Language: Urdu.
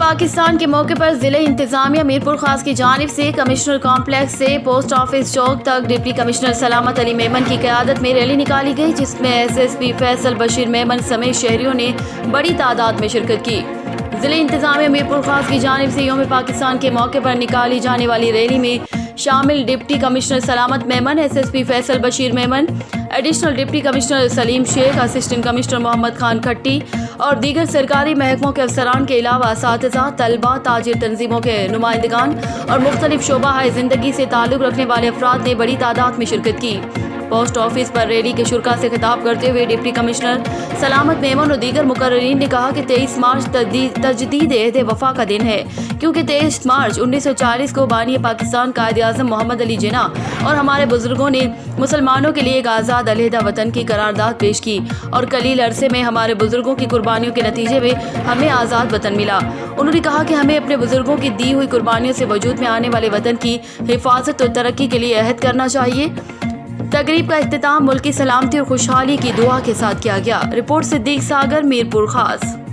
پاکستان کے موقع پر ضلع انتظامیہ میرپور خاص کی جانب سے کمشنر کمپلیکس سے پوسٹ آفس چوک تک ڈپٹی کمشنر سلامت علی میمن کی قیادت میں ریلی نکالی گئی، جس میں S S P Faisal Bashir Memon سمیت شہریوں نے بڑی تعداد میں شرکت کی۔ ضلع انتظامیہ میرپور خاص کی جانب سے یوم پاکستان کے موقع پر نکالی جانے والی ریلی میں شامل deputy commissioner Salamat Memon, S S P Faisal Bashir Memon, additional deputy commissioner Saleem Shaikh, assistant commissioner Muhammad Khan Khatti اور دیگر سرکاری محکموں کے افسران کے علاوہ اساتذہ، طلباء، تاجر تنظیموں کے نمائندگان اور مختلف شعبہ زندگی سے تعلق رکھنے والے افراد نے بڑی تعداد میں شرکت کی۔ پوسٹ آفس پر ریلی کے شرکاء سے خطاب کرتے ہوئے ڈپٹی کمشنر سلامت میمن اور دیگر مقررین نے کہا کہ 23 مارچ تجدید عہد وفا کا دن ہے، کیونکہ 23 مارچ 1940 کو بانی پاکستان قائد اعظم محمد علی جناح اور ہمارے بزرگوں نے مسلمانوں کے لیے ایک آزاد علیحدہ وطن کی قرارداد پیش کی اور قلیل عرصے میں ہمارے بزرگوں کی قربانیوں کے نتیجے میں ہمیں آزاد وطن ملا۔ انہوں نے کہا کہ ہمیں اپنے بزرگوں کی دی ہوئی قربانیوں سے وجود میں آنے والے وطن کی حفاظت اور ترقی کے لیے عہد کرنا چاہیے۔ تقریب کا اختتام ملک کی سلامتی اور خوشحالی کی دعا کے ساتھ کیا گیا۔ رپورٹ صدیق ساگر، میرپور خاص۔